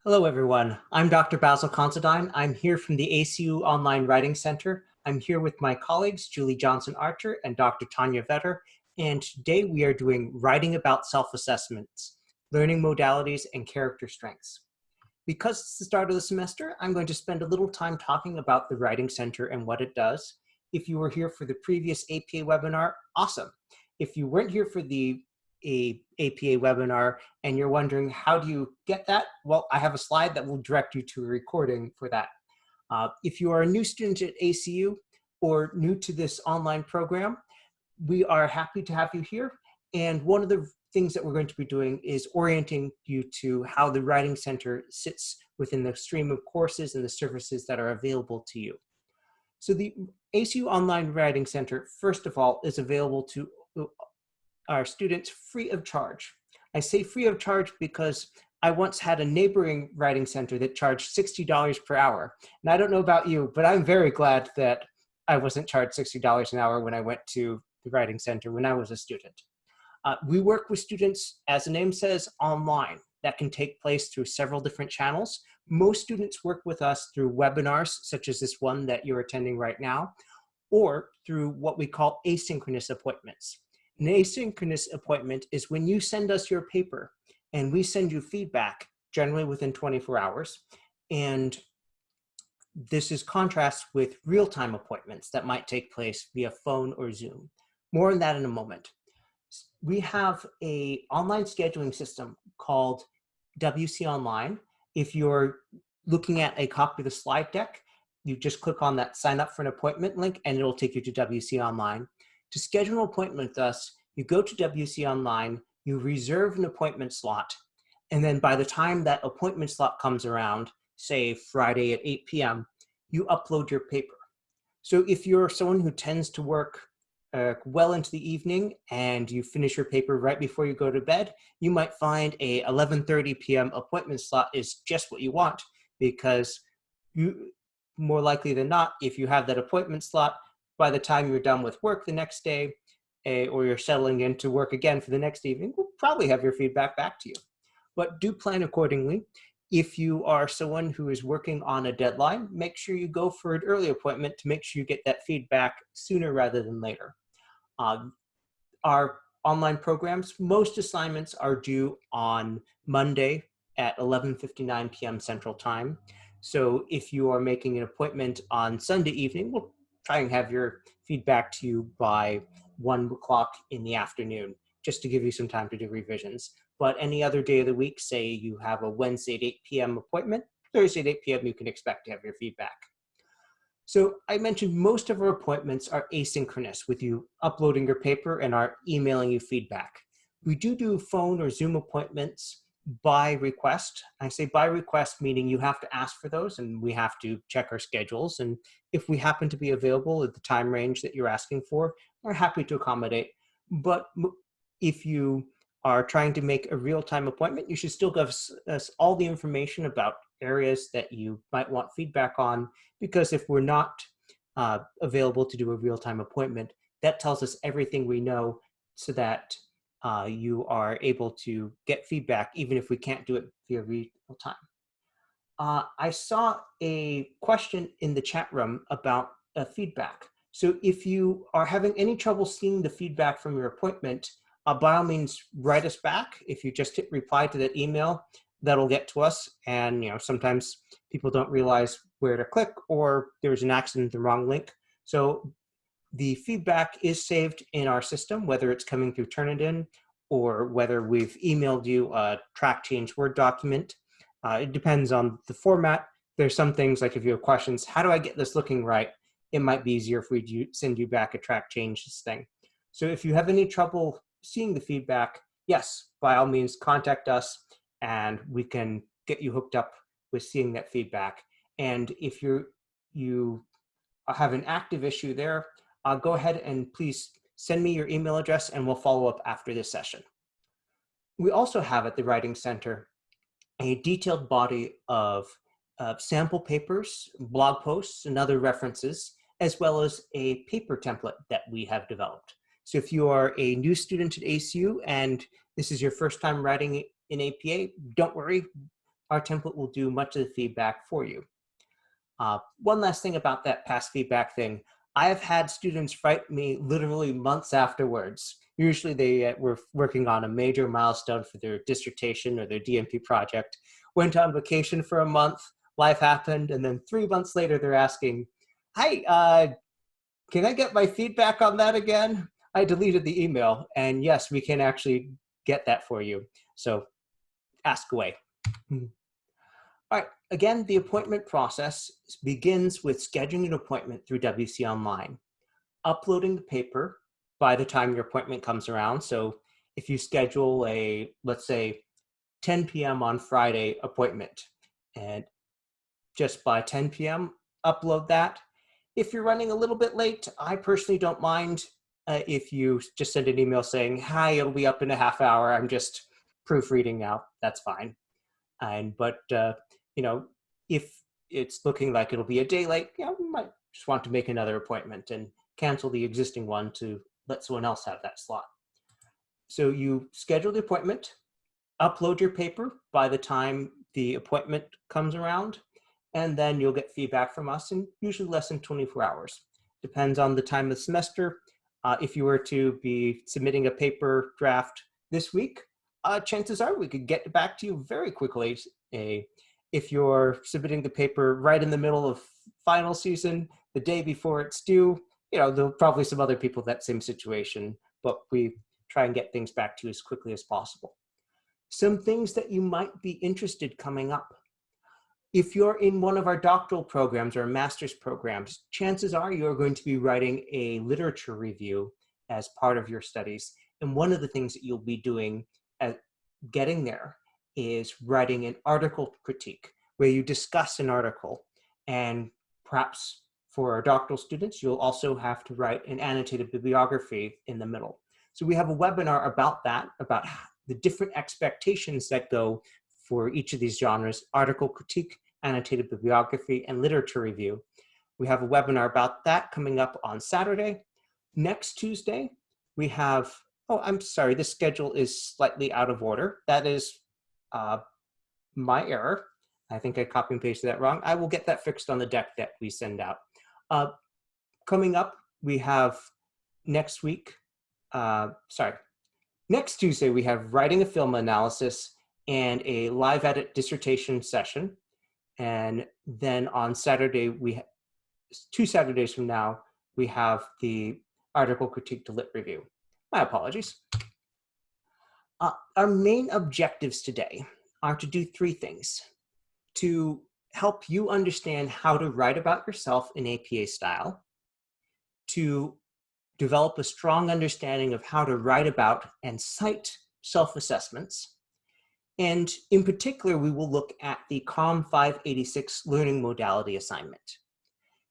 Hello, everyone. I'm Dr. Basil Considine. I'm here from the ACU Online Writing Center. I'm here with my colleagues, Julie Johnson-Archer and Dr. Tanya Vetter, and today we are doing Writing About Self-Assessments, Learning Modalities, and Character Strengths. Because it's the start of the semester, I'm going to spend a little time talking about the Writing Center and what it does. If you were here for the previous APA webinar, awesome. If you weren't here for the APA webinar and you're wondering how do you get that, well, I have a slide that will direct you to a recording for that. If you are a new student at ACU or new to this online program, we are happy to have you here. And one of the things that we're going to be doing is orienting you to how the Writing Center sits within the stream of courses and the services that are available to you. So the ACU Online Writing Center, first of all, is available to our students free of charge. I say free of charge because I once had a neighboring writing center that charged $60 per hour. And I don't know about you, but I'm very glad that I wasn't charged $60 an hour when I went to the writing center when I was a student. We work with students, as the name says, online. That can take place through several different channels. Most students work with us through webinars, such as this one that you're attending right now, or through what we call asynchronous appointments. An asynchronous appointment is when you send us your paper and we send you feedback, generally within 24 hours. And this is contrast with real-time appointments that might take place via phone or Zoom. More on that in a moment. We have an online scheduling system called WC Online. If you're looking at a copy of the slide deck, you just click on that sign up for an appointment link and it'll take you to WC Online. To schedule an appointment with us, you go to WC Online, you reserve an appointment slot, and then by the time that appointment slot comes around, say Friday at 8 p.m., you upload your paper. So if you're someone who tends to work well into the evening and you finish your paper right before you go to bed, you might find a 11:30 p.m. appointment slot is just what you want, because you, more likely than not, if you have that appointment slot, by the time you're done with work the next day, or you're settling into work again for the next evening, we'll probably have your feedback back to you. But do plan accordingly. If you are someone who is working on a deadline, make sure you go for an early appointment to make sure you get that feedback sooner rather than later. Our online programs, most assignments are due on Monday at 11:59 p.m. Central Time. So if you are making an appointment on Sunday evening, we'll try and have your feedback to you by 1 o'clock in the afternoon, just to give you some time to do revisions. But any other day of the week, say you have a Wednesday at 8 p.m. appointment, Thursday at 8 p.m. you can expect to have your feedback. So I mentioned most of our appointments are asynchronous, with you uploading your paper and our emailing you feedback. We do phone or Zoom appointments by request. I say by request, meaning you have to ask for those and we have to check our schedules. And if we happen to be available at the time range that you're asking for, we're happy to accommodate. But if you are trying to make a real-time appointment, you should still give us all the information about areas that you might want feedback on, because if we're not available to do a real-time appointment, that tells us everything we know so that you are able to get feedback even if we can't do it via real time. I saw a question in the chat room about feedback. So if you are having any trouble seeing the feedback from your appointment, by all means, write us back. If you just hit reply to that email, that'll get to us. And sometimes people don't realize where to click, or there's an accident, the wrong link. So the feedback is saved in our system, whether it's coming through Turnitin or whether we've emailed you a track change Word document. It depends on the format. There's some things like if you have questions, how do I get this looking right? It might be easier if we send you back a track changes thing. So if you have any trouble seeing the feedback, yes, by all means, contact us and we can get you hooked up with seeing that feedback. And if you have an active issue there, go ahead and please send me your email address and we'll follow up after this session. We also have at the Writing Center a detailed body of sample papers, blog posts, and other references, as well as a paper template that we have developed. So if you are a new student at ACU and this is your first time writing in APA, don't worry. our template will do much of the feedback for you. One last thing about that past feedback thing. I have had students write me literally months afterwards. Usually they were working on a major milestone for their dissertation or their DMP project, went on vacation for a month, life happened, and then 3 months later they're asking, "Hi, can I get my feedback on that again? I deleted the email." And yes, we can actually get that for you. So ask away. All right, again, the appointment process begins with scheduling an appointment through WC Online, uploading the paper by the time your appointment comes around. So if you schedule a, let's say, 10 p.m. on Friday appointment, and just by 10 p.m., upload that. If you're running a little bit late, I personally don't mind if you just send an email saying, "Hi, it'll be up in a half hour. I'm just proofreading now." That's fine. But you know, if it's looking like it'll be a day late, you might just want to make another appointment and cancel the existing one to let someone else have that slot. So you schedule the appointment, upload your paper by the time the appointment comes around, and then you'll get feedback from us in usually less than 24 hours. Depends on the time of the semester. If you were to be submitting a paper draft this week, chances are we could get back to you very quickly. If you're submitting the paper right in the middle of final season, the day before it's due, there'll probably some other people that same situation, but we try and get things back to you as quickly as possible. Some things that you might be interested coming up. If you're in one of our doctoral programs or master's programs, chances are you're going to be writing a literature review as part of your studies. And one of the things that you'll be doing at getting there is writing an article critique where you discuss an article. And perhaps for our doctoral students, you'll also have to write an annotated bibliography in the middle. So we have a webinar about that, about the different expectations that go for each of these genres: article critique, annotated bibliography, and literature review. We have a webinar about that coming up on Saturday. Next Tuesday, we have, oh, I'm sorry, this schedule is slightly out of order. That is my error. I think I copy and pasted that wrong. I will get that fixed on the deck that we send out. Coming up, we have next week, next Tuesday, we have writing a film analysis and a live edit dissertation session. And then on Saturday, 2 Saturdays from now, we have the article critique to lit review. My apologies. Our main objectives today are to do 3 things: to help you understand how to write about yourself in APA style, to develop a strong understanding of how to write about and cite self-assessments. And in particular, we will look at the COMM 586 Learning Modality assignment.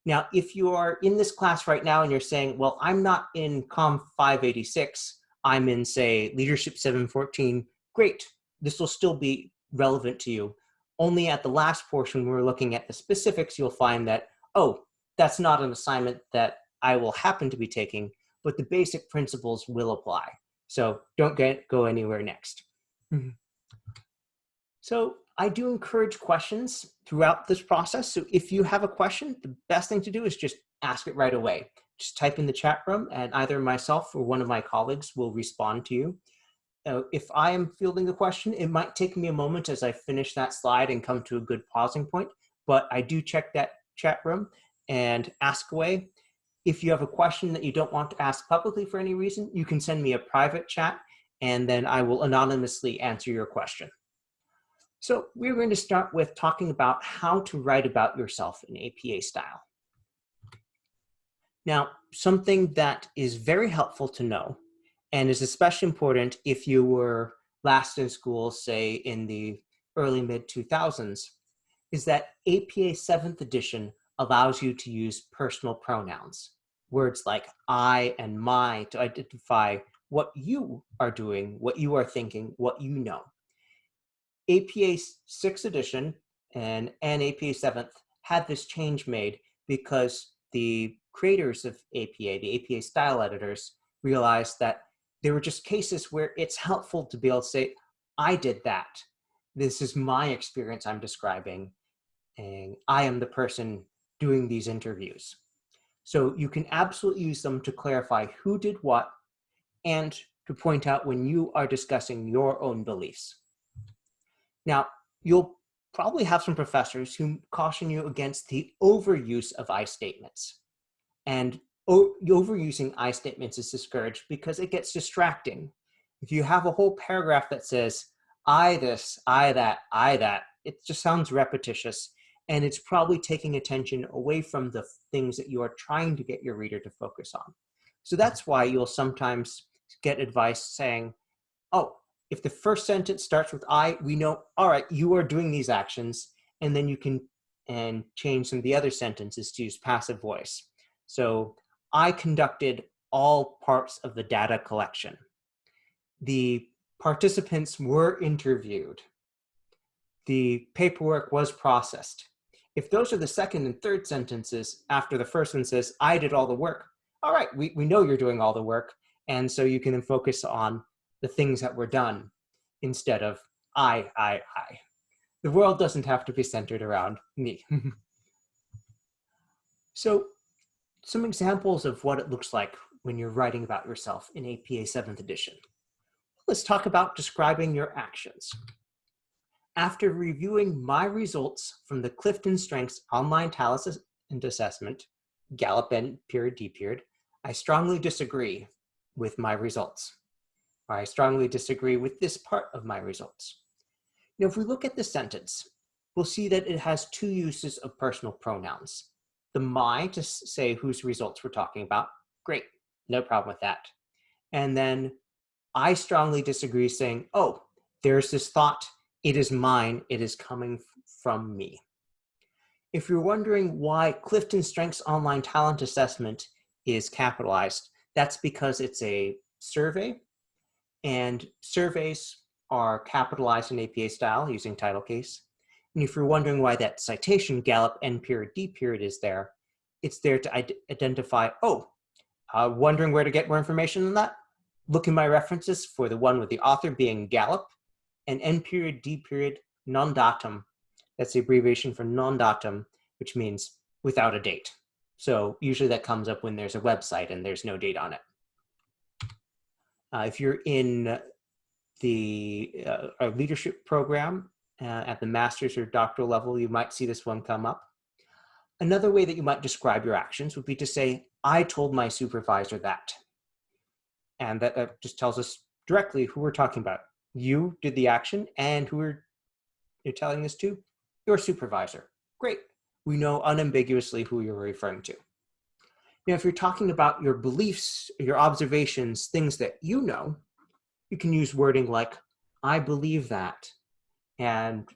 Now, if you are in this class right now and you're saying, well, I'm not in COMM 586, I'm in, say, Leadership 714, great. This will still be relevant to you. Only at the last portion, when we're looking at the specifics, you'll find that, oh, that's not an assignment that I will happen to be taking, but the basic principles will apply. So don't go anywhere next. So I do encourage questions throughout this process. So if you have a question, the best thing to do is just ask it right away. Just type in the chat room and either myself or one of my colleagues will respond to you. If I am fielding a question, it might take me a moment as I finish that slide and come to a good pausing point, but I do check that chat room and ask away. If you have a question that you don't want to ask publicly for any reason, you can send me a private chat and then I will anonymously answer your question. So we're going to start with talking about how to write about yourself in APA style. Now, something that is very helpful to know, and is especially important if you were last in school, say in the early mid-2000s, is that APA 7th edition allows you to use personal pronouns, words like I and my, to identify what you are doing, what you are thinking, what you know. APA 6th edition and APA 7th had this change made because the creators of APA, the APA style editors, realized that there were just cases where it's helpful to be able to say, I did that. this is my experience I'm describing, and I am the person doing these interviews. So you can absolutely use them to clarify who did what and to point out when you are discussing your own beliefs. Now, you'll probably have some professors who caution you against the overuse of I statements. And overusing I statements is discouraged because it gets distracting. If you have a whole paragraph that says, I this, I that, it just sounds repetitious, and it's probably taking attention away from the things that you are trying to get your reader to focus on. So that's why you'll sometimes get advice saying, oh, if the first sentence starts with I, we know, all right, you are doing these actions, and then you can change some of the other sentences to use passive voice. So I conducted all parts of the data collection. The participants were interviewed. The paperwork was processed. If those are the second and third sentences after the first one says, I did all the work, all right, we know you're doing all the work, and so you can then focus on the things that were done instead of I. The world doesn't have to be centered around me. So some examples of what it looks like when you're writing about yourself in APA 7th edition. Let's talk about describing your actions. After reviewing my results from the Clifton Strengths Online Talent Assessment, Gallup N period, D period, I strongly disagree with my results. Or I strongly disagree with this part of my results. Now, if we look at the sentence, we'll see that it has two uses of personal pronouns. The my to say whose results we're talking about. Great, no problem with that. And then I strongly disagree saying, oh, there's this thought, it is mine, it is coming from me. If you're wondering why Clifton Strengths Online Talent Assessment is capitalized, that's because it's a survey, and surveys are capitalized in APA style using title case. And if you're wondering why that citation, Gallup N period, D period is there, it's there to identify, oh, wondering where to get more information on that? Look in my references for the one with the author being Gallup, and N period, D period, non datum. That's the abbreviation for non datum, which means without a date. So usually that comes up when there's a website and there's no date on it. If you're in the leadership program at the master's or doctoral level, you might see this one come up. Another way that you might describe your actions would be to say, I told my supervisor that. And that just tells us directly who we're talking about. You did the action, and who you're telling this to? Your supervisor. Great. We know unambiguously who you're referring to. Now, if you're talking about your beliefs, your observations, things that you know, you can use wording like, I believe that, and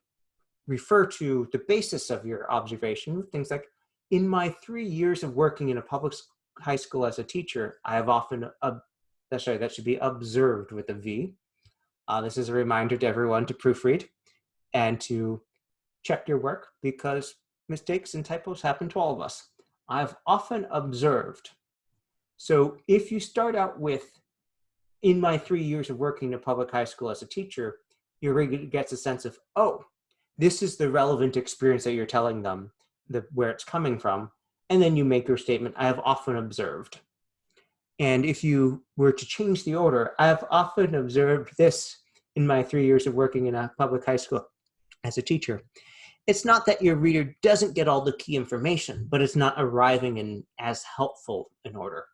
refer to the basis of your observation with things like, in my 3 years of working in a public high school as a teacher, I have often, that should be observed with a V. This is a reminder to everyone to proofread and to check your work because mistakes and typos happen to all of us. I've often observed. So if you start out with, in my 3 years of working in a public high school as a teacher, your reader gets a sense of, oh, this is the relevant experience that you're telling them, where it's coming from. And then you make your statement, I have often observed. And if you were to change the order, I have often observed this in my 3 years of working in a public high school as a teacher. It's not that your reader doesn't get all the key information, but it's not arriving in as helpful an order.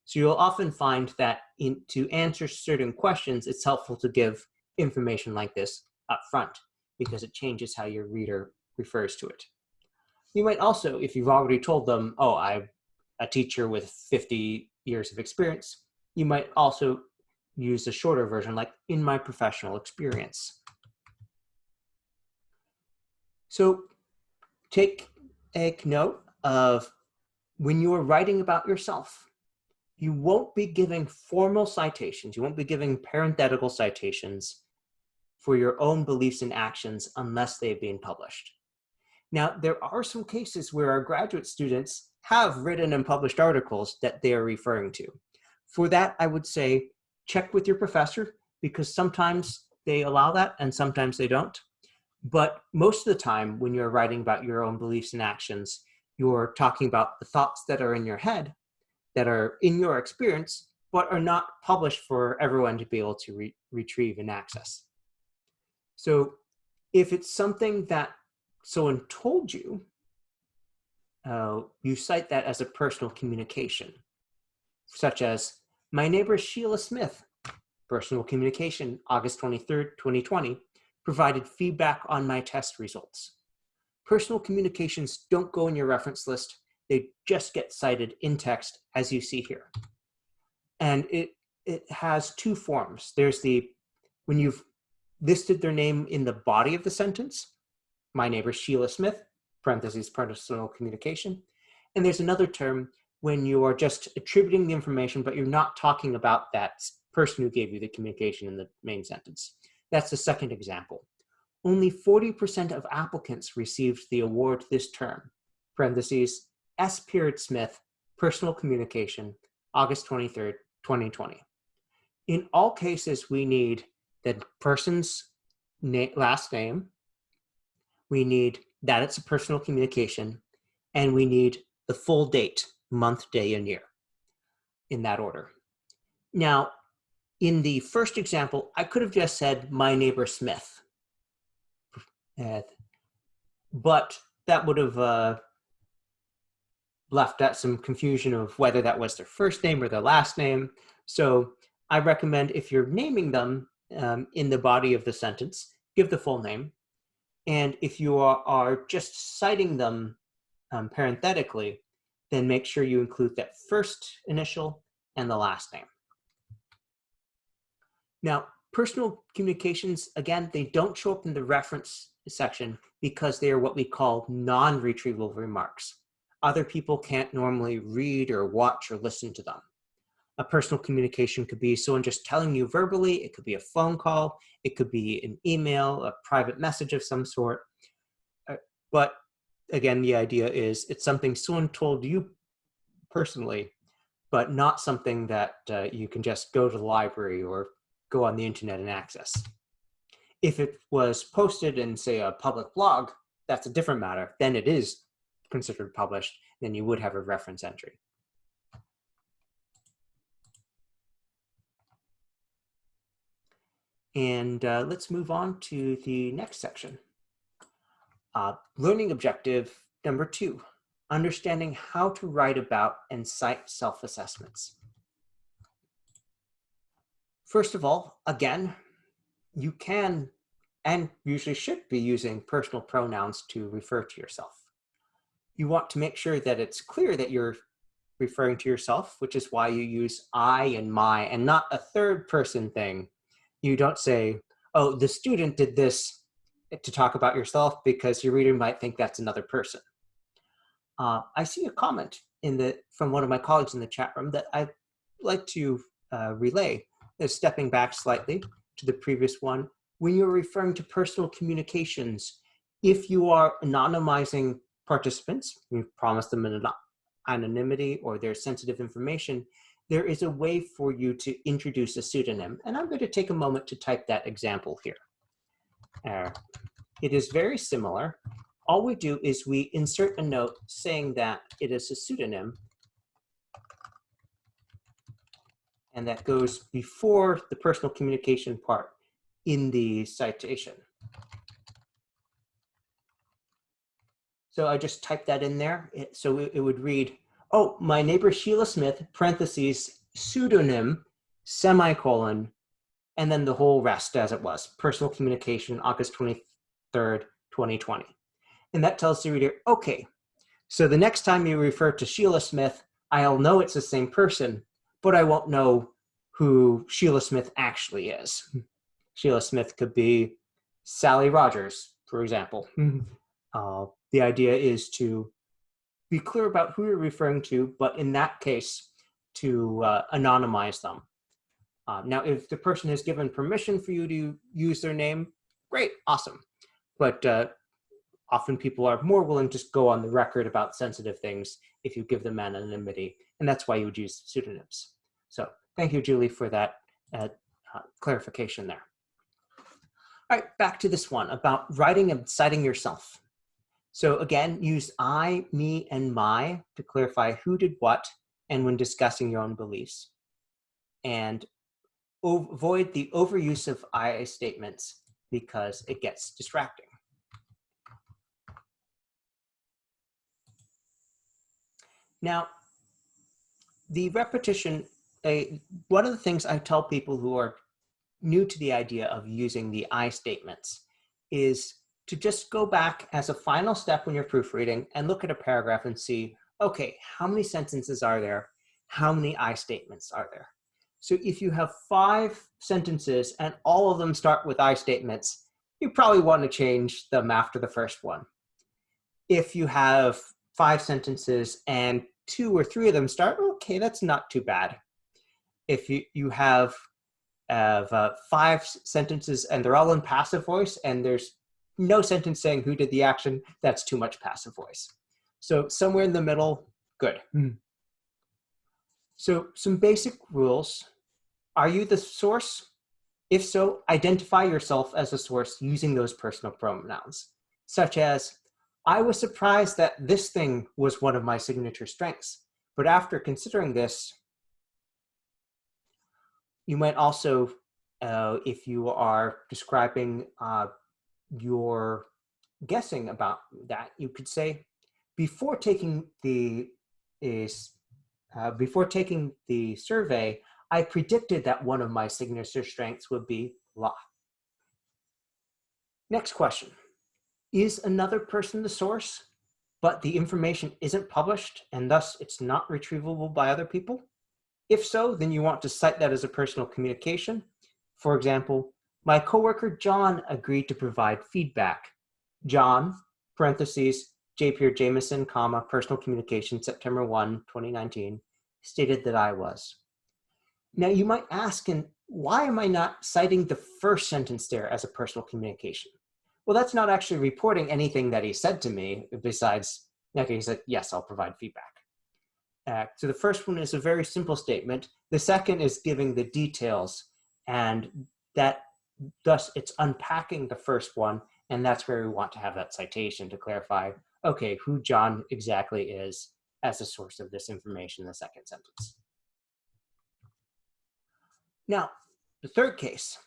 So you'll often find that to answer certain questions, it's helpful to give information like this up front because it changes how your reader refers to it. You might also, if you've already told them, oh, I'm a teacher with 50 years of experience, you might also use a shorter version like in my professional experience. So take note of when you are writing about yourself, you won't be giving formal citations, you won't be giving parenthetical citations for your own beliefs and actions unless they've been published. Now, there are some cases where our graduate students have written and published articles that they are referring to. For that, I would say check with your professor because sometimes they allow that and sometimes they don't. But most of the time when you're writing about your own beliefs and actions, you're talking about the thoughts that are in your head, that are in your experience, but are not published for everyone to be able to retrieve and access. So if it's something that someone told you, you cite that as a personal communication, such as, my neighbor Sheila Smith, personal communication, August 23rd, 2020, provided feedback on my test results. Personal communications don't go in your reference list. They just get cited in text, as you see here. And it has two forms. There's when you've listed their name in the body of the sentence, my neighbor Sheila Smith, parentheses, personal communication. And there's another term when you are just attributing the information, but you're not talking about that person who gave you the communication in the main sentence. That's the second example. Only 40% of applicants received the award this term, parentheses, S. Smith, personal communication, August 23rd, 2020. In all cases, we need the person's last name, we need that it's a personal communication, and we need the full date, month, day, and year, in that order. Now, in the first example, I could have just said, my neighbor Smith. But that would have left out some confusion of whether that was their first name or their last name. So I recommend, if you're naming them in the body of the sentence, give the full name. And if you are just citing them parenthetically, then make sure you include that first initial and the last name. Now, personal communications, again, they don't show up in the reference section because they are what we call non-retrievable remarks. Other people can't normally read or watch or listen to them. A personal communication could be someone just telling you verbally, it could be a phone call, it could be an email, a private message of some sort. But again, the idea is it's something someone told you personally, but not something that you can just go to the library or go on the internet and access. If it was posted in, say, a public blog, that's a different matter. Then it is considered published, then you would have a reference entry. And let's move on to the next section. Learning objective number 2, understanding how to write about and cite self-assessments. First of all, again, you can and usually should be using personal pronouns to refer to yourself. You want to make sure that it's clear that you're referring to yourself, which is why you use I and my and not a third person thing. You don't say, oh, the student did this to talk about yourself, because your reader might think that's another person. I see a comment from one of my colleagues in the chat room that I'd like to relay. Stepping back slightly to the previous one, when you're referring to personal communications, if you are anonymizing participants, you've promised them an anonymity or their sensitive information, there is a way for you to introduce a pseudonym. And I'm going to take a moment to type that example here. It is very similar. All we do is we insert a note saying that it is a pseudonym, and that goes before the personal communication part in the citation. So I just typed that in there. So it would read, oh, my neighbor Sheila Smith, parentheses, pseudonym, semicolon, and then the whole rest as it was. Personal communication, August 23rd, 2020. And that tells the reader, okay, so the next time you refer to Sheila Smith, I'll know it's the same person, but I won't know who Sheila Smith actually is. Sheila Smith could be Sally Rogers, for example. The idea is to be clear about who you're referring to, but in that case, to anonymize them. Now, if the person has given permission for you to use their name, great, awesome. But often people are more willing to just go on the record about sensitive things if you give them anonymity, and that's why you would use pseudonyms. So thank you, Julie, for that clarification there. All right, back to this one about writing and citing yourself. So again, use I, me, and my to clarify who did what and when discussing your own beliefs. And avoid the overuse of I statements because it gets distracting. Now, the repetition, one of the things I tell people who are new to the idea of using the I statements is to just go back as a final step when you're proofreading and look at a paragraph and see, okay, how many sentences are there? How many I statements are there? So if you have 5 sentences and all of them start with I statements, you probably want to change them after the first one. If you have 5 sentences and 2 or 3 of them start, okay, that's not too bad. If you have 5 sentences and they're all in passive voice and there's no sentence saying who did the action, that's too much passive voice. So somewhere in the middle, good. So some basic rules. Are you the source? If so, identify yourself as a source using those personal pronouns, such as, I was surprised that this thing was one of my signature strengths, but after considering this, you might also, if you are describing your guessing about that, you could say, before taking the survey, I predicted that one of my signature strengths would be blah. Next question. Is another person the source, but the information isn't published and thus it's not retrievable by other people? If so, then you want to cite that as a personal communication. For example, my coworker John agreed to provide feedback. John, parentheses, J. Pierre Jameson, comma, personal communication, September 1, 2019, stated that I was. Now you might ask, and why am I not citing the first sentence there as a personal communication? Well, that's not actually reporting anything that he said to me besides, okay, he said, yes, I'll provide feedback. So the first one is a very simple statement. The second is giving the details, and that thus it's unpacking the first one, and that's where we want to have that citation to clarify, okay, who John exactly is as the source of this information in the second sentence. Now, the third case,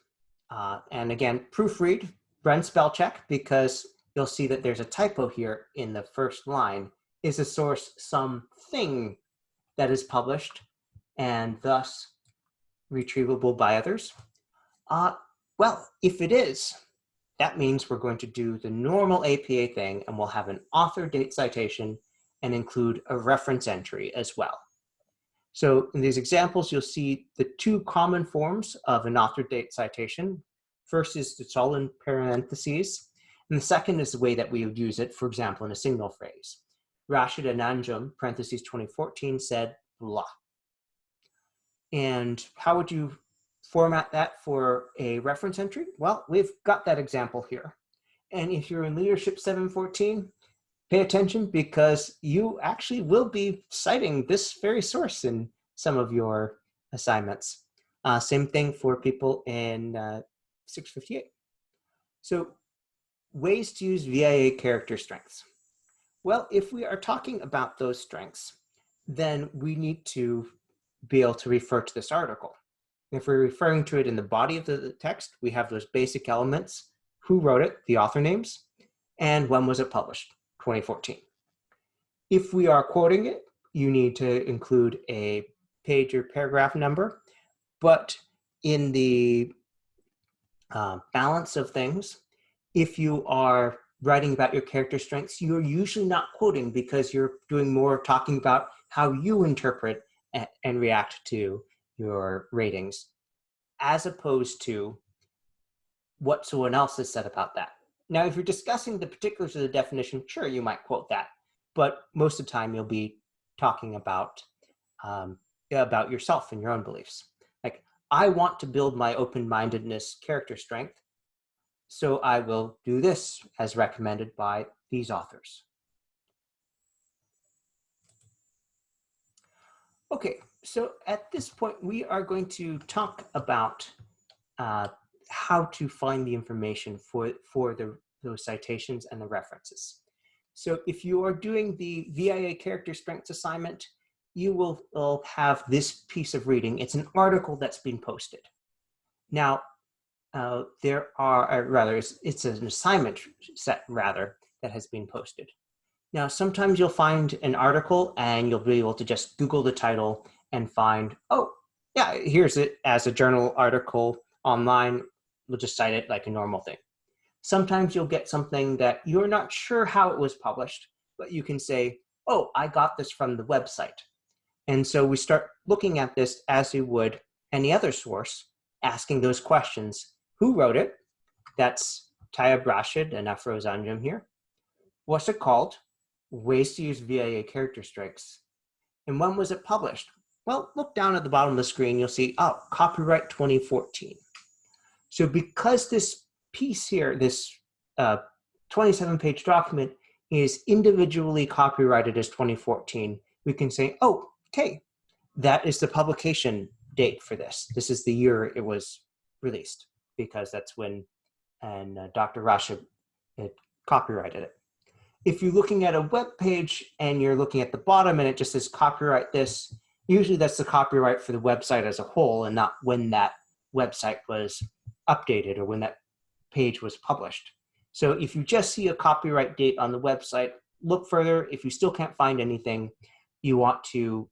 and again, proofread, run spell check, because you'll see that there's a typo here in the first line. Is the source something that is published and thus retrievable by others? Well, if it is, that means we're going to do the normal APA thing and we'll have an author date citation and include a reference entry as well. So in these examples, you'll see the 2 common forms of an author date citation. First is it's all in parentheses, and the second is the way that we would use it, for example, in a single phrase. Rashida Nanjum, parentheses 2014, said blah. And how would you format that for a reference entry? Well, we've got that example here. And if you're in Leadership 714, pay attention because you actually will be citing this very source in some of your assignments. Same thing for people in 658. So ways to use VIA character strengths. Well, if we are talking about those strengths, then we need to be able to refer to this article. If we're referring to it in the body of the text, we have those basic elements: who wrote it, the author names, and when was it published, 2014. If we are quoting it, you need to include a page or paragraph number, but in the balance of things, if you are writing about your character strengths, you're usually not quoting because you're doing more talking about how you interpret and react to your ratings, as opposed to what someone else has said about that. Now, if you're discussing the particulars of the definition, sure, you might quote that, but most of the time you'll be talking about yourself and your own beliefs. Like, I want to build my open-mindedness character strength, so I will do this as recommended by these authors. Okay, so at this point, we are going to talk about how to find the information for those citations and the references. So if you are doing the VIA character strengths assignment, you will have this piece of reading. It's an article that's been posted. Now, there are, rather, it's an assignment set, rather, that has been posted. Now, sometimes you'll find an article and you'll be able to just Google the title and find, oh, yeah, here's it as a journal article online. We'll just cite it like a normal thing. Sometimes you'll get something that you're not sure how it was published, but you can say, oh, I got this from the website. And so we start looking at this as we would any other source, asking those questions. Who wrote it? That's Tayeb Rashid and Afroz Anjum here. What's it called? Ways to use VIA character strengths. And when was it published? Well, look down at the bottom of the screen, you'll see, oh, copyright 2014. So because this piece here, this 27-page document is individually copyrighted as 2014, we can say, oh, okay, that is the publication date for this. This is the year it was released, because that's when Dr. Rashid copyrighted it. If you're looking at a web page and you're looking at the bottom and it just says copyright this, usually that's the copyright for the website as a whole and not when that website was updated or when that page was published. So if you just see a copyright date on the website, look further. If you still can't find anything, you want to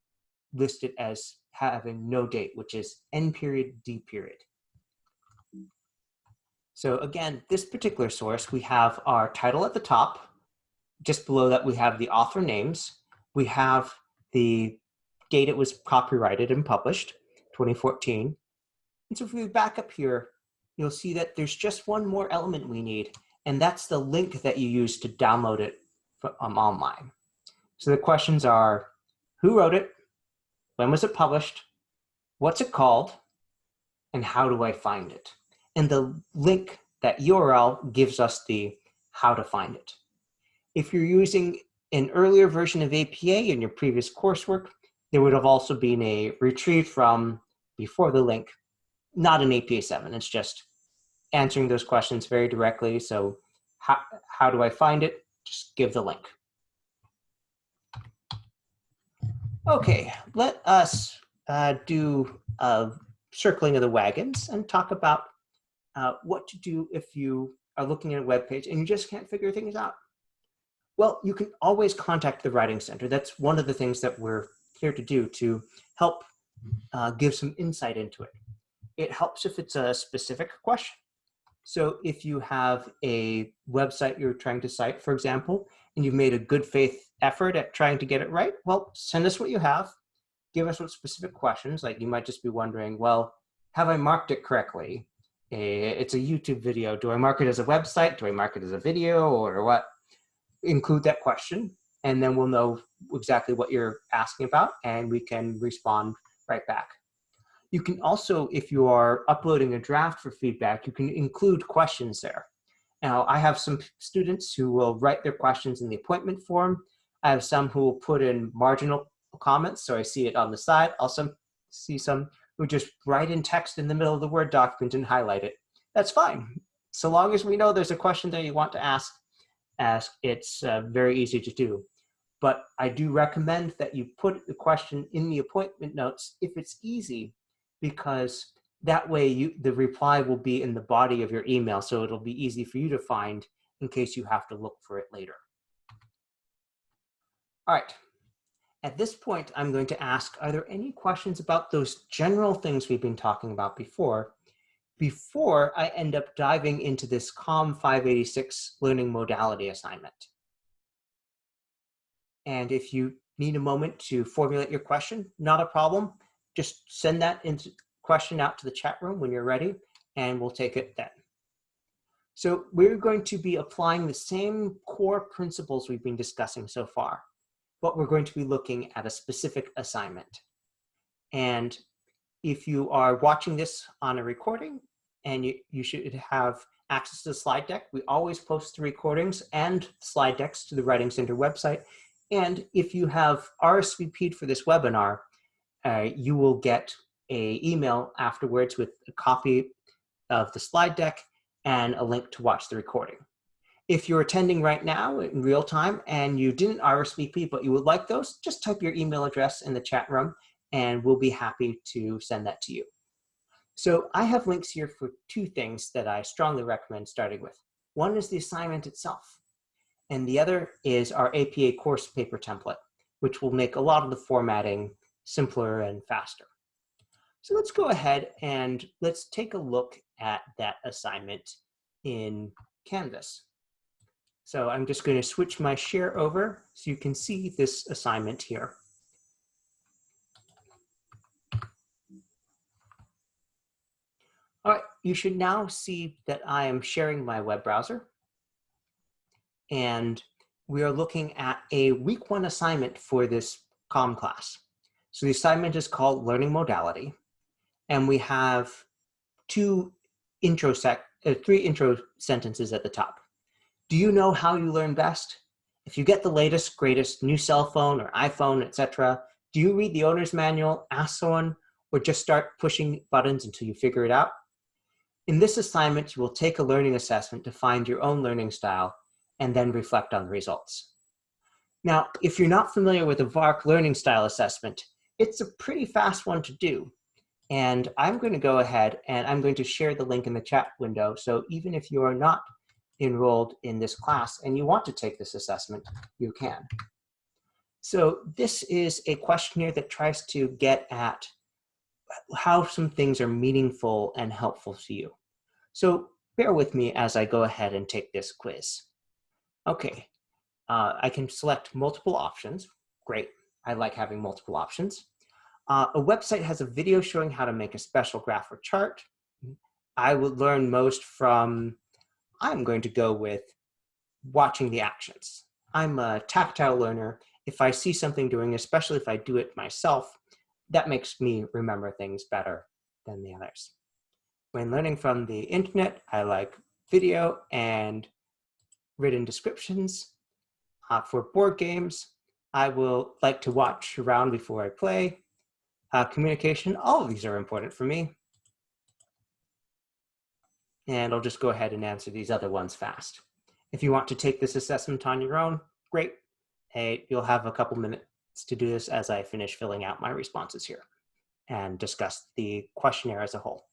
list it as having no date, which is N period, D period. So again, this particular source, we have our title at the top. Just below that, we have the author names. We have the date it was copyrighted and published, 2014. And so if we back up here, you'll see that there's just one more element we need, and that's the link that you use to download it from online. So the questions are, who wrote it? When was it published? What's it called? And how do I find it? And the link, that URL, gives us the how to find it. If you're using an earlier version of APA in your previous coursework, there would have also been a retrieve from before the link, not an APA 7. It's just answering those questions very directly. So how do I find it? Just give the link. Okay, let us do a circling of the wagons and talk about what to do if you are looking at a web page and you just can't figure things out. Well, you can always contact the Writing Center. That's one of the things that we're here to do, to help give some insight into it. It helps if it's a specific question. So if you have a website you're trying to cite, for example, and you've made a good faith effort at trying to get it right, well, send us what you have. Give us what specific questions, like you might just be wondering, well, have I marked it correctly? It's a YouTube video. Do I mark it as a website? Do I mark it as a video, or what? Include that question, and then we'll know exactly what you're asking about, and we can respond right back. You can also, if you are uploading a draft for feedback, you can include questions there. Now, I have some students who will write their questions in the appointment form. I have some who will put in marginal comments, so I see it on the side. Also see some who just write in text in the middle of the Word document and highlight it. That's fine. So long as we know there's a question that you want to ask, it's very easy to do. But I do recommend that you put the question in the appointment notes if it's easy, because that way the reply will be in the body of your email, so it'll be easy for you to find in case you have to look for it later. All right. At this point, I'm going to ask, are there any questions about those general things we've been talking about before I end up diving into this COMM 586 learning modality assignment? And if you need a moment to formulate your question, not a problem. Just send that question out to the chat room when you're ready, and we'll take it then. So we're going to be applying the same core principles we've been discussing so far, but we're going to be looking at a specific assignment. And if you are watching this on a recording, and you should have access to the slide deck. We always post the recordings and slide decks to the Writing Center website. And if you have RSVP'd for this webinar, you will get an email afterwards with a copy of the slide deck and a link to watch the recording. If you're attending right now in real time and you didn't RSVP, but you would like those, just type your email address in the chat room and we'll be happy to send that to you. So I have links here for two things that I strongly recommend starting with. One is the assignment itself, and the other is our APA course paper template, which will make a lot of the formatting simpler and faster. So let's go ahead and let's take a look at that assignment in Canvas. So I'm just going to switch my share over so you can see this assignment here. All right, you should now see that I am sharing my web browser. And we are looking at a week 1 assignment for this COMM class. So the assignment is called Learning Modality. And we have three intro sentences at the top. Do you know how you learn best? If you get the latest, greatest new cell phone or iPhone, etc., do you read the owner's manual, ask someone, or just start pushing buttons until you figure it out? In this assignment, you will take a learning assessment to find your own learning style and then reflect on the results. Now, if you're not familiar with the VARK Learning Style Assessment, it's a pretty fast one to do. And I'm going to go ahead and I'm going to share the link in the chat window. So even if you are not enrolled in this class and you want to take this assessment, you can. So this is a questionnaire that tries to get at how some things are meaningful and helpful to you. So bear with me as I go ahead and take this quiz. Okay, I can select multiple options. Great, I like having multiple options. A website has a video showing how to make a special graph or chart. I would learn most from, I'm going to go with watching the actions. I'm a tactile learner. If I see something doing, especially if I do it myself, that makes me remember things better than the others. When learning from the internet, I like video and written descriptions. For board games, I will like to watch around before I play. Communication, all of these are important for me. And I'll just go ahead and answer these other ones fast. If you want to take this assessment on your own, great. Hey, you'll have a couple minutes to do this as I finish filling out my responses here and discuss the questionnaire as a whole.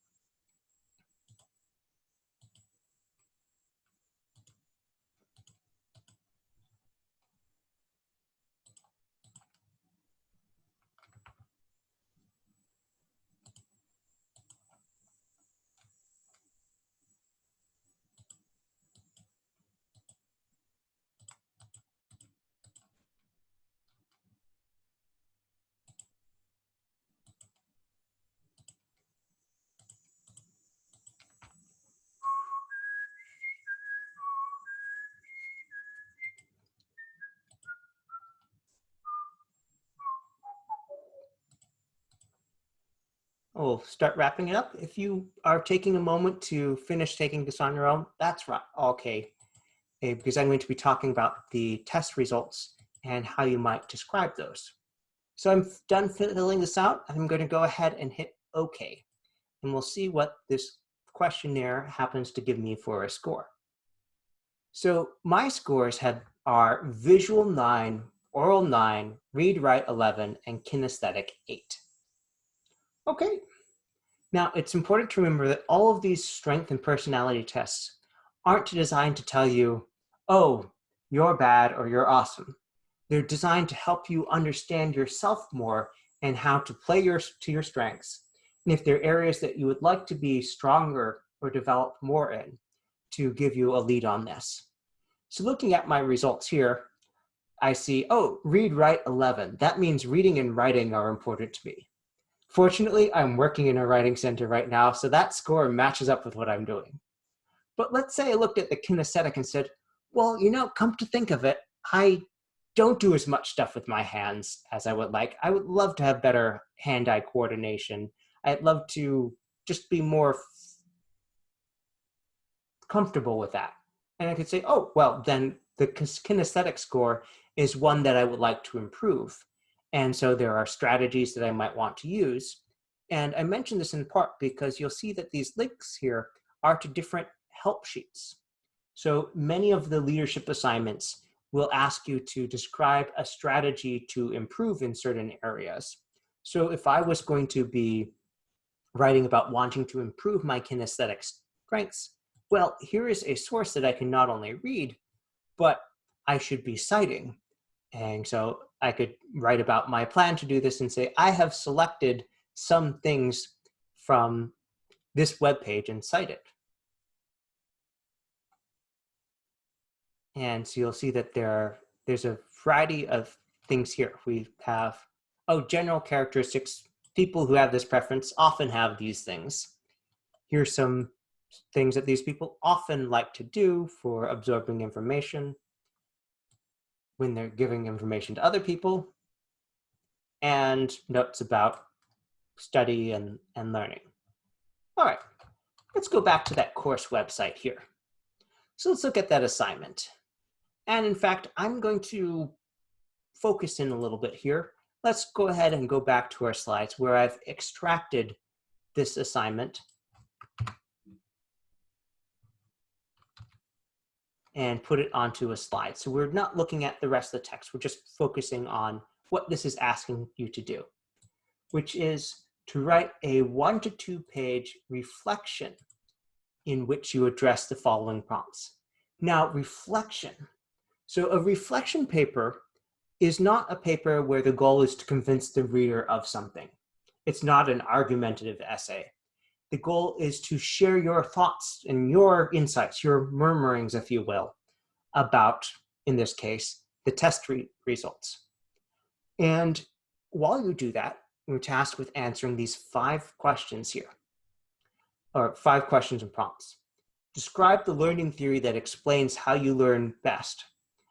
We'll start wrapping it up. If you are taking a moment to finish taking this on your own, that's right, okay. Because I'm going to be talking about the test results and how you might describe those. So I'm done filling this out. I'm going to go ahead and hit OK. And we'll see what this questionnaire happens to give me for a score. So my scores are visual 9, oral 9, read write 11, and kinesthetic 8. Okay. Now, it's important to remember that all of these strength and personality tests aren't designed to tell you, oh, you're bad or you're awesome. They're designed to help you understand yourself more and how to play to your strengths. And if there are areas that you would like to be stronger or develop more in, to give you a lead on this. So looking at my results here, I see, oh, read write 11. That means reading and writing are important to me. Fortunately, I'm working in a writing center right now, so that score matches up with what I'm doing. But let's say I looked at the kinesthetic and said, well, you know, come to think of it, I don't do as much stuff with my hands as I would like. I would love to have better hand-eye coordination. I'd love to just be more comfortable with that. And I could say, oh, well, then the kinesthetic score is one that I would like to improve. And so there are strategies that I might want to use. And I mention this in part because you'll see that these links here are to different help sheets. So many of the leadership assignments will ask you to describe a strategy to improve in certain areas. So if I was going to be writing about wanting to improve my kinesthetic strengths, well, here is a source that I can not only read, but I should be citing. And so I could write about my plan to do this and say, I have selected some things from this web page and cite it. And so you'll see that there's a variety of things here. We have, general characteristics. People who have this preference often have these things. Here's some things that these people often like to do for absorbing information when they're giving information to other people, and notes about study and learning. All right, let's go back to that course website here. So let's look at that assignment. And in fact, I'm going to focus in a little bit here. Let's go ahead and go back to our slides where I've extracted this assignment and put it onto a slide. So we're not looking at the rest of the text. We're just focusing on what this is asking you to do, which is to write a 1 to 2 page reflection in which you address the following prompts. Now, reflection. So a reflection paper is not a paper where the goal is to convince the reader of something. It's not an argumentative essay. The goal is to share your thoughts and your insights, your murmurings, if you will, about, in this case, the test results. And while you do that, we're tasked with answering these 5 questions here, or 5 questions and prompts. Describe the learning theory that explains how you learn best.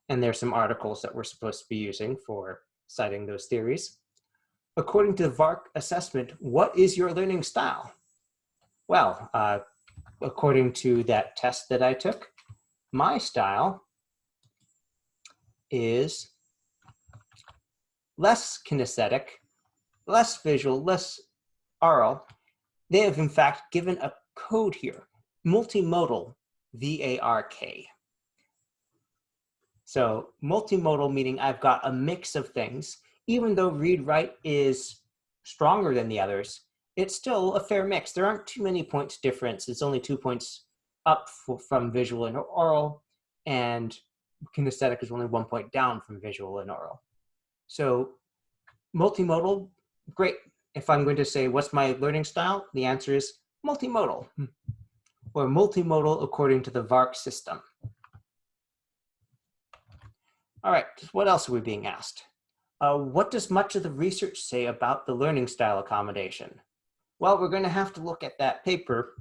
And there's some articles that we're supposed to be using for citing those theories. According to the VARK assessment, what is your learning style? Well, according to that test that I took, my style is less kinesthetic, less visual, less oral. They have in fact given a code here, multimodal, VARK. So multimodal meaning I've got a mix of things. Even though read-write is stronger than the others, it's still a fair mix. There aren't too many points difference. It's only 2 points up from visual and oral, and kinesthetic is only 1 point down from visual and oral. So multimodal, great. If I'm going to say, what's my learning style? The answer is multimodal, or multimodal according to the VARK system. All right, what else are we being asked? What does much of the research say about the learning style accommodation? Well, we're going to have to look at that paper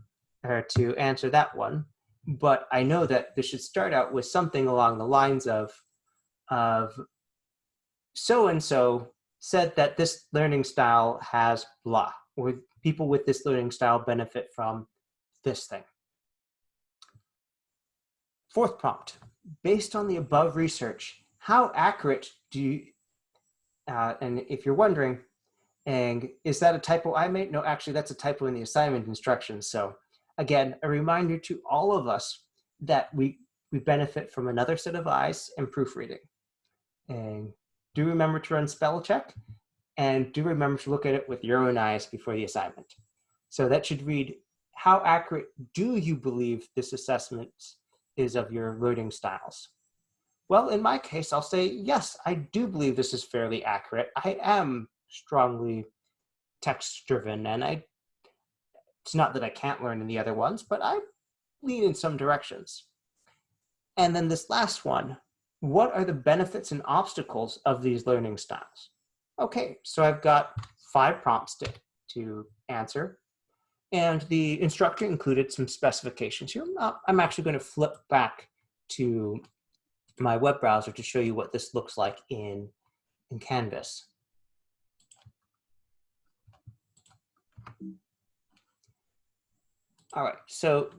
to answer that one, but I know that this should start out with something along the lines of so-and-so said that this learning style has blah, or people with this learning style benefit from this thing. 4th prompt, based on the above research, how accurate do you, and if you're wondering, and is that a typo I made? No, actually that's a typo in the assignment instructions. So again, a reminder to all of us that we benefit from another set of eyes and proofreading. And do remember to run spell check, and do remember to look at it with your own eyes before the assignment. So that should read, how accurate do you believe this assessment is of your learning styles? Well, in my case, I'll say, yes, I do believe this is fairly accurate. I am strongly text-driven, and it's not that I can't learn in the other ones, but I lean in some directions. And then this last one, what are the benefits and obstacles of these learning styles? Okay, so I've got 5 prompts to answer, and the instructor included some specifications here. I'm actually going to flip back to my web browser to show you what this looks like in Canvas. All right, so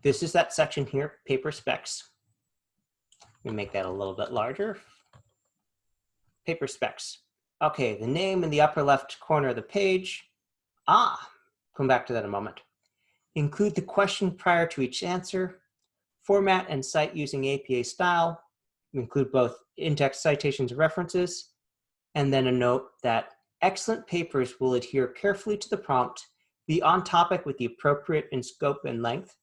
this is that section here, paper specs. Let me make that a little bit larger. Paper specs. Okay, the name in the upper left corner of the page. Come back to that in a moment. include the question prior to each answer, format and cite using APA style, include both in-text citations and references, and then a note that excellent papers will adhere carefully to the prompt, be on topic with the appropriate in scope and length,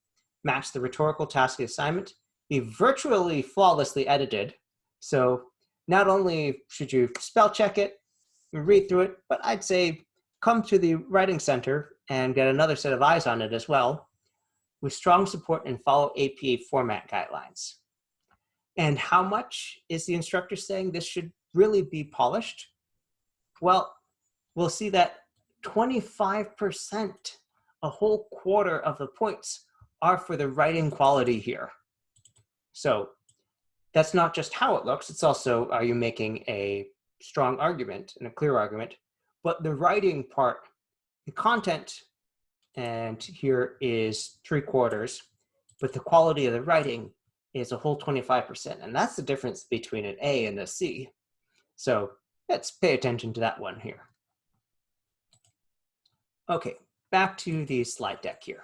match the rhetorical task assignment, be virtually flawlessly edited. So not only should you spell check it, read through it, but I'd say come to the Writing Center and get another set of eyes on it as well, with strong support and follow APA format guidelines. And how much is the instructor saying this should really be polished? Well, we'll see that 25%, a whole quarter of the points, are for the writing quality here. So that's not just how it looks, it's also, are you making a strong argument and a clear argument? But the writing part, the content, and here is 3/4, but the quality of the writing is a whole 25%. And that's the difference between an A and a C. So let's pay attention to that one here. Okay, back to the slide deck here.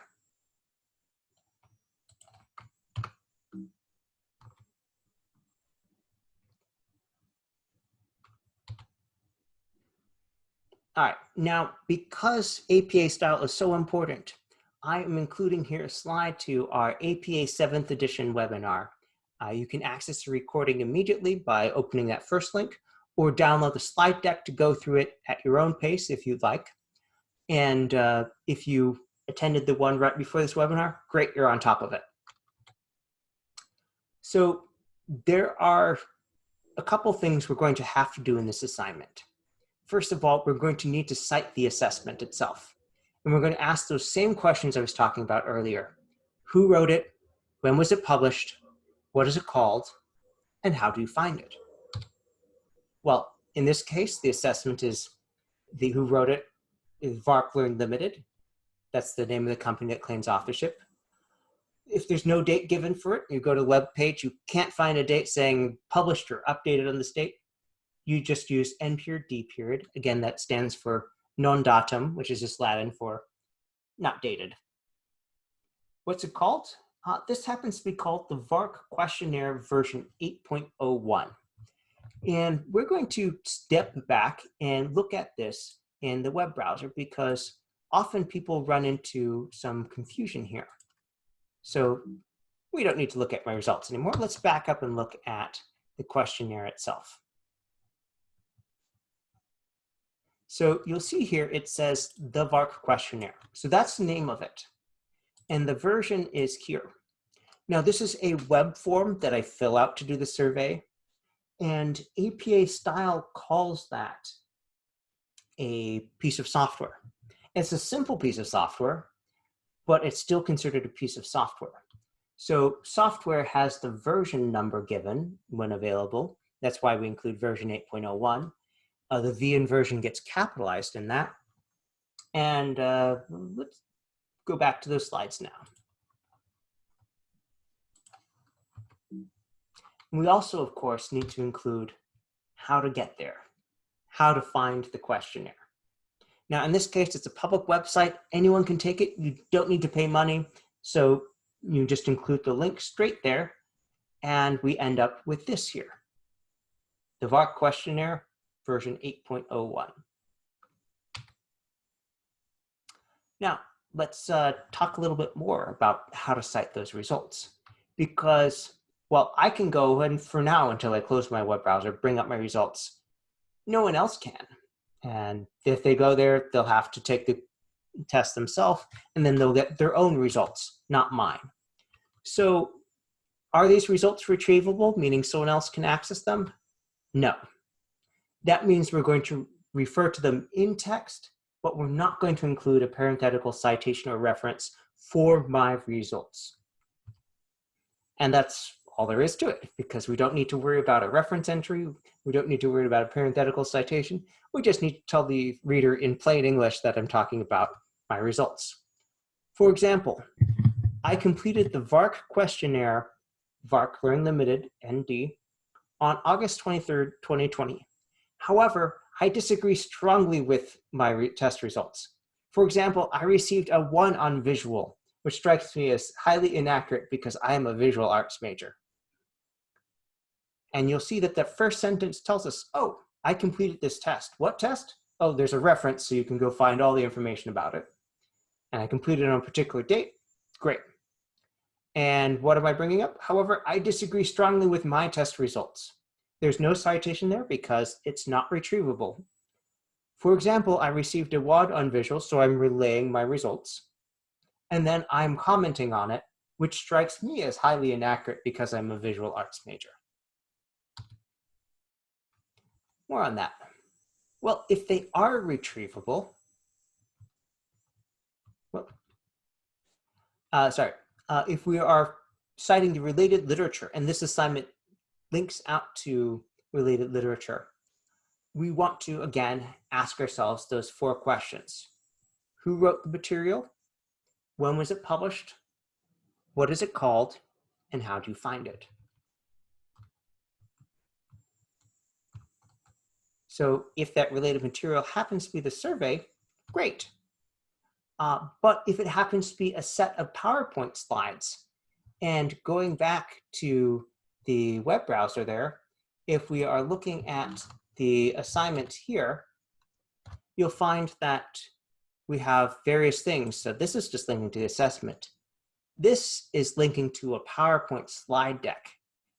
All right, now because APA style is so important, I am including here a slide to our APA 7th edition webinar. You can access the recording immediately by opening that first link, or download the slide deck to go through it at your own pace if you'd like. And if you attended the one right before this webinar, great, you're on top of it. So there are a couple things we're going to have to do in this assignment. First of all, we're going to need to cite the assessment itself. And we're going to ask those same questions I was talking about earlier. Who wrote it? When was it published? What is it called? And how do you find it? Well, in this case, the assessment is who wrote it is VARK Learning Limited. That's the name of the company that claims authorship. If there's no date given for it, you go to the web page, you can't find a date saying published or updated on this date. You just use N period, D period. Again, that stands for non datum, which is just Latin for not dated. What's it called? This happens to be called the VARK Questionnaire version 8.01. And we're going to step back and look at this in the web browser because often people run into some confusion here. So we don't need to look at my results anymore. Let's back up and look at the questionnaire itself. So you'll see here it says the VARK questionnaire. So that's the name of it. And the version is here. Now this is a web form that I fill out to do the survey. And APA style calls that a piece of software. It's a simple piece of software, but it's still considered a piece of software. So software has the version number given when available. That's why we include version 8.01. The V in version gets capitalized in that. And let's go back to those slides now. We also, of course, need to include how to get there, how to find the questionnaire. Now, in this case, it's a public website. Anyone can take it. You don't need to pay money. So you just include the link straight there. And we end up with this here, the VARK questionnaire version 8.01. Now, let's talk a little bit more about how to cite those results. Because, well, I can go and for now, until I close my web browser, bring up my results. No one else can. And if they go there, they'll have to take the test themselves, and then they'll get their own results, not mine. So are these results retrievable, meaning someone else can access them? No. That means we're going to refer to them in text, but we're not going to include a parenthetical citation or reference for my results. And that's all there is to it, because we don't need to worry about a reference entry. We don't need to worry about a parenthetical citation. We just need to tell the reader in plain English that I'm talking about my results. For example, I completed the VARK questionnaire, VARK Learning Limited, ND, on August 23rd, 2020. However, I disagree strongly with my test results. For example, I received a 1 on visual, which strikes me as highly inaccurate because I am a visual arts major. And you'll see that the first sentence tells us, oh, I completed this test. What test? Oh, there's a reference, so you can go find all the information about it. And I completed it on a particular date. Great. And what am I bringing up? However, I disagree strongly with my test results. There's no citation there because it's not retrievable. For example, I received a WOD on visual, so I'm relaying my results. And then I'm commenting on it, which strikes me as highly inaccurate because I'm a visual arts major. More on that. Well, if they are retrievable, if we are citing the related literature, and this assignment links out to related literature, we want to, again, ask ourselves those 4 questions. Who wrote the material? When was it published? What is it called? And how do you find it? So if that related material happens to be the survey, great. But if it happens to be a set of PowerPoint slides, and going back to the web browser there, if we are looking at the assignment here, you'll find that we have various things. So this is just linking to the assessment. This is linking to a PowerPoint slide deck.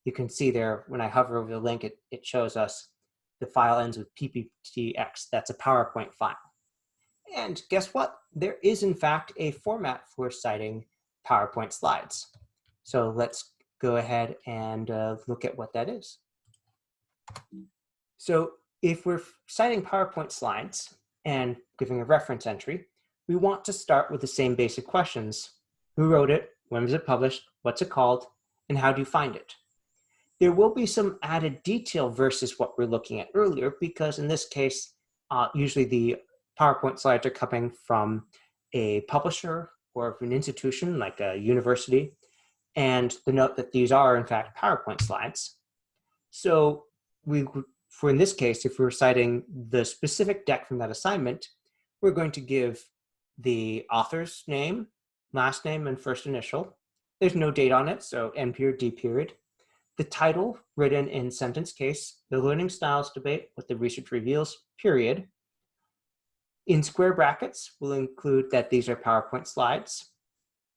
You can see there, when I hover over the link, it shows us the file ends with PPTX. That's a PowerPoint file. And guess what? There is, in fact, a format for citing PowerPoint slides. So let's go ahead and look at what that is. So if we're citing PowerPoint slides and giving a reference entry, we want to start with the same basic questions. Who wrote it? When was it published? What's it called? And how do you find it? There will be some added detail versus what we're looking at earlier, because in this case, usually the PowerPoint slides are coming from a publisher or an institution like a university, and the note that these are, in fact, PowerPoint slides. So for in this case, if we're citing the specific deck from that assignment, we're going to give the author's name, last name, and first initial. There's no date on it, so N period, D period. The title, written in sentence case, the learning styles debate, what the research reveals, period. In square brackets, we'll include that these are PowerPoint slides.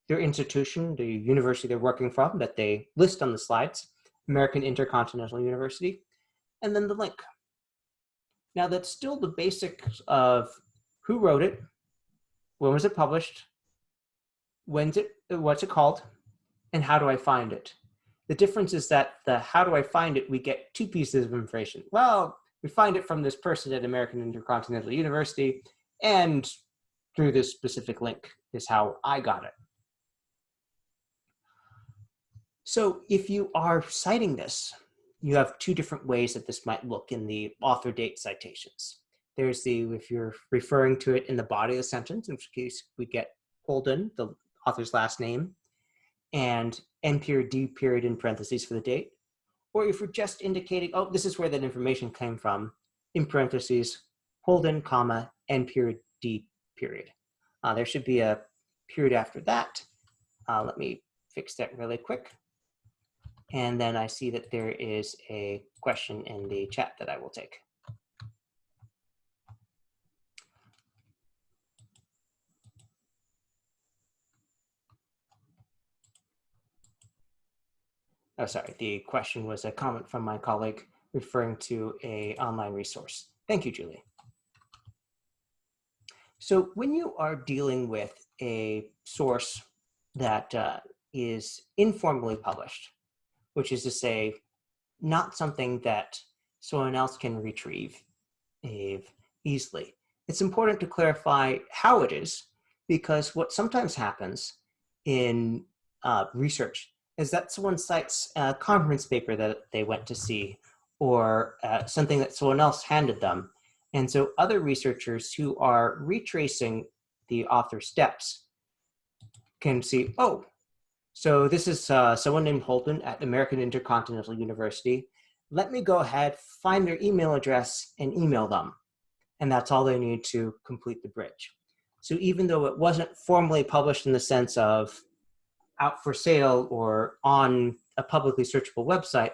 Their institution, the university they're working from, that they list on the slides, American Intercontinental University, and then the link. Now that's still the basics of who wrote it, when was it published, what's it called, and how do I find it? The difference is that the how do I find it, we get 2 pieces of information. Well, we find it from this person at American Intercontinental University, and through this specific link is how I got it. So if you are citing this, you have 2 different ways that this might look in the author date citations. There's if you're referring to it in the body of the sentence, in which case we get Holden, the author's last name, and N period, D period in parentheses for the date. Or if we're just indicating, oh, this is where that information came from, in parentheses, Holden, comma, N period, D period. There should be a period after that. Let me fix that really quick. And then I see that there is a question in the chat that I will take. Oh, sorry, the question was a comment from my colleague referring to an online resource. Thank you, Julie. So when you are dealing with a source that is informally published, which is to say, not something that someone else can retrieve easily, it's important to clarify how it is, because what sometimes happens in research is that someone cites a conference paper that they went to see, or something that someone else handed them. And so other researchers who are retracing the author's steps can see, oh, so this is someone named Holden at American Intercontinental University. Let me go ahead, find their email address, and email them. And that's all they need to complete the bridge. So even though it wasn't formally published in the sense of out for sale or on a publicly searchable website,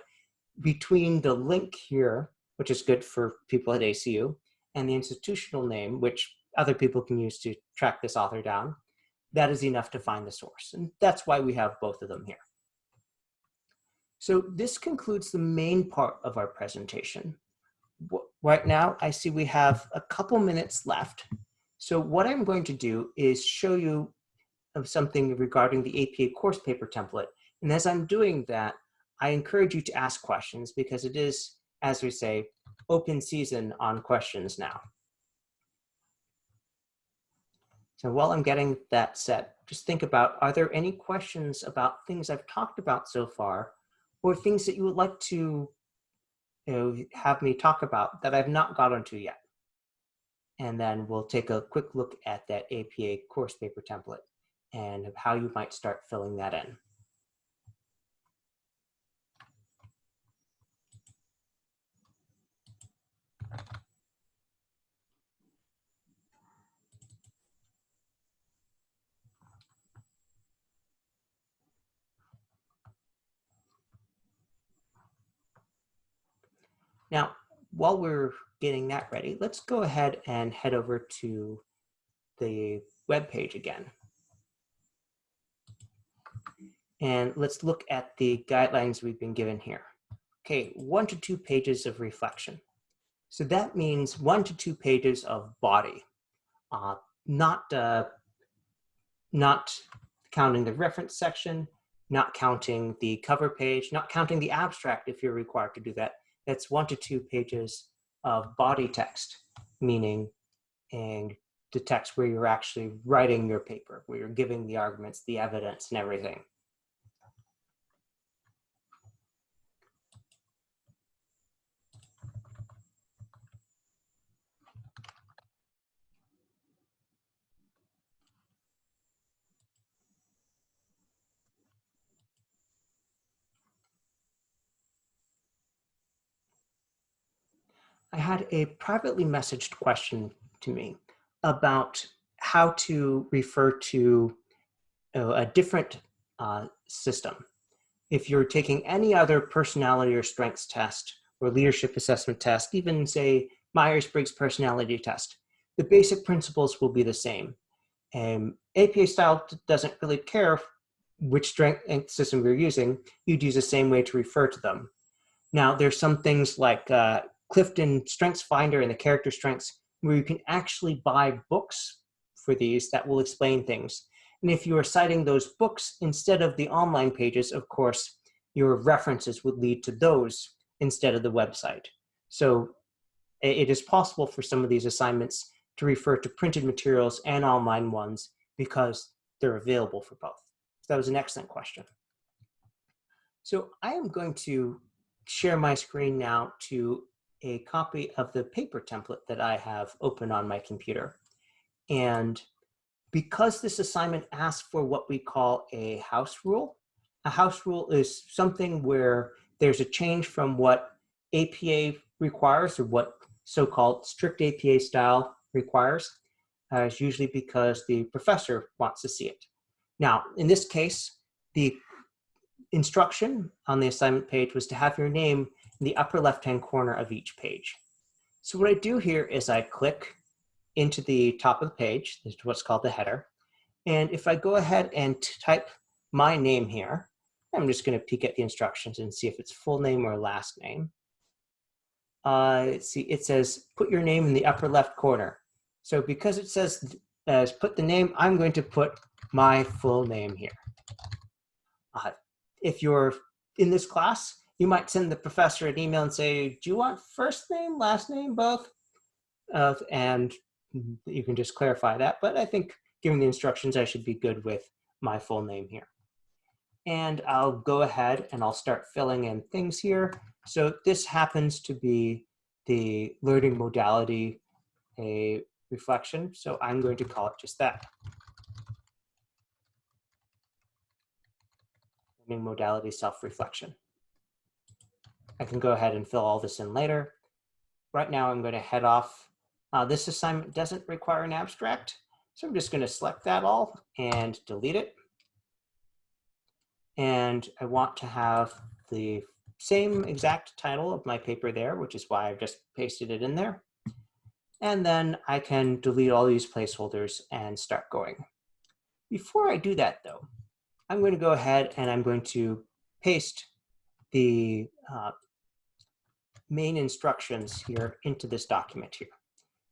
between the link here, which is good for people at ACU, and the institutional name, which other people can use to track this author down, that is enough to find the source. And that's why we have both of them here. So this concludes the main part of our presentation. Right now, I see we have a couple minutes left. So what I'm going to do is show you something regarding the APA course paper template. And as I'm doing that, I encourage you to ask questions because it is, as we say, open season on questions now. So while I'm getting that set, just think about, are there any questions about things I've talked about so far, or things that you would like to have me talk about that I've not gotten to yet? And then we'll take a quick look at that APA course paper template and how you might start filling that in. Now, while we're getting that ready, let's go ahead and head over to the web page again. And let's look at the guidelines we've been given here. Okay, 1 to 2 pages of reflection. So that means 1 to 2 pages of body, not counting the reference section, not counting the cover page, not counting the abstract if you're required to do that. That's 1 to 2 pages of body text, meaning and the text where you're actually writing your paper, where you're giving the arguments, the evidence, and everything. I had a privately messaged question to me about how to refer to a different system. If you're taking any other personality or strengths test or leadership assessment test, even say Myers-Briggs personality test, the basic principles will be the same. APA style doesn't really care which strength system you're using. You'd use the same way to refer to them. Now, there's some things like Clifton StrengthsFinder and the character strengths where you can actually buy books for these that will explain things. And if you are citing those books instead of the online pages, of course, your references would lead to those instead of the website. So it is possible for some of these assignments to refer to printed materials and online ones because they're available for both. So that was an excellent question. So I am going to share my screen now to a copy of the paper template that I have open on my computer. And because this assignment asks for what we call a house rule is something where there's a change from what APA requires or what so-called strict APA style requires. It's usually because the professor wants to see it. Now, in this case, the instruction on the assignment page was to have your name in the upper left-hand corner of each page. So what I do here is I click into the top of the page, this is what's called the header. And if I go ahead and type my name here, I'm just going to peek at the instructions and see if it's full name or last name. Let's see, it says put your name in the upper left corner. So because it says put the name, I'm going to put my full name here. If you're in this class, you might send the professor an email and say, do you want first name, last name, both? And you can just clarify that. But I think given the instructions, I should be good with my full name here. And I'll go ahead and I'll start filling in things here. So this happens to be the learning modality, a reflection. So I'm going to call it just that. Learning modality self-reflection. I can go ahead and fill all this in later. Right now, I'm going to head off. This assignment doesn't require an abstract, So I'm just going to select that all and delete it. And I want to have the same exact title of my paper there, which is why I've just pasted it in there. And then I can delete all these placeholders and start going. Before I do that though, I'm going to go ahead and I'm going to paste the main instructions here into this document here,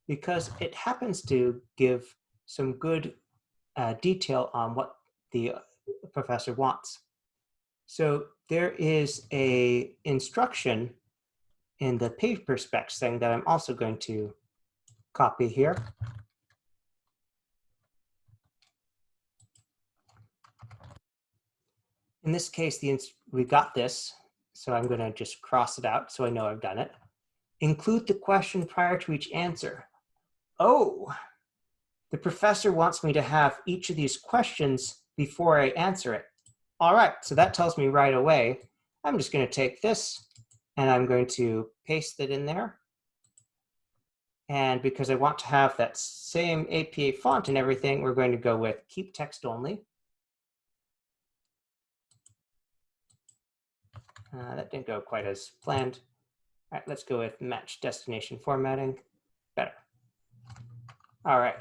because it happens to give some good detail on what the professor wants. So there is a instruction in the paper specs thing that I'm also going to copy here. In this case, we got this, so I'm going to just cross it out so I know I've done it. Include the question prior to each answer. Oh, the professor wants me to have each of these questions before I answer it. All right, so that tells me right away, I'm just going to take this and I'm going to paste it in there. And because I want to have that same APA font and everything, we're going to go with keep text only. That didn't go quite as planned. All right, let's go with match destination formatting. Better. All right.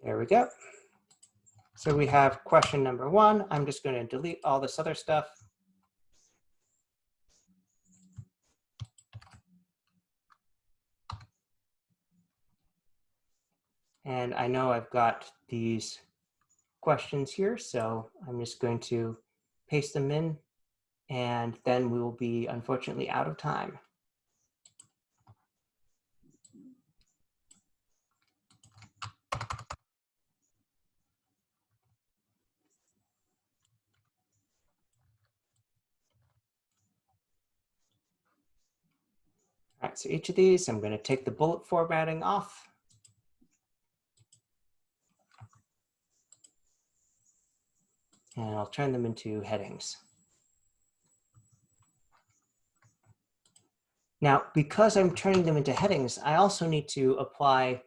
There we go. So we have question number 1. I'm just going to delete all this other stuff. And I know I've got these questions here, so I'm just going to paste them in, and then we will be unfortunately out of time. All right, so each of these, I'm going to take the bullet formatting off. And I'll turn them into headings. Now, because I'm turning them into headings, I also need to apply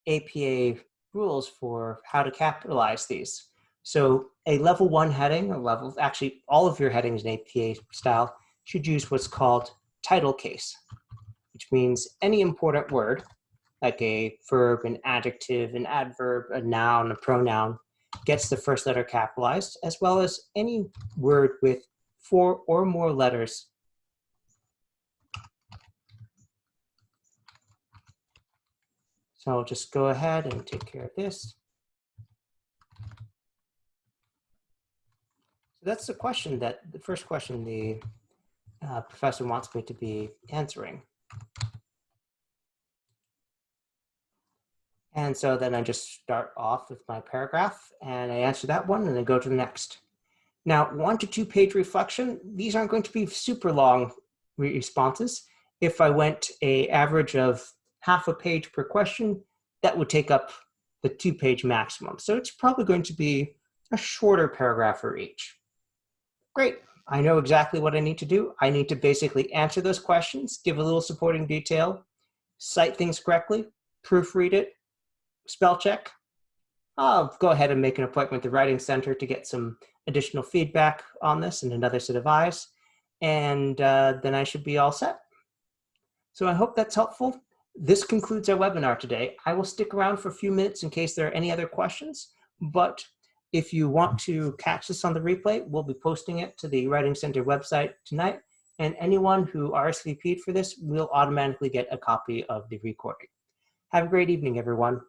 APA rules for how to capitalize these. So a level 1 heading, or actually all of your headings in APA style should use what's called title case, which means any important word, like a verb, an adjective, an adverb, a noun, a pronoun, gets the first letter capitalized, as well as any word with 4 or more letters. So I'll just go ahead and take care of this. So that's the question the first question the professor wants me to be answering. And so then I just start off with my paragraph and I answer that one and then go to the next. Now, 1 to 2 page reflection, these aren't going to be super long responses. If I went an average of half a page per question, that would take up the 2-page maximum. So it's probably going to be a shorter paragraph for each. Great, I know exactly what I need to do. I need to basically answer those questions, give a little supporting detail, cite things correctly, proofread it, spell check. I'll go ahead and make an appointment with the Writing Center to get some additional feedback on this and another set of eyes. And then I should be all set. So I hope that's helpful. This concludes our webinar today. I will stick around for a few minutes in case there are any other questions, but if you want to catch this on the replay, we'll be posting it to the Writing Center website tonight, and anyone who RSVP'd for this will automatically get a copy of the recording. Have a great evening, everyone.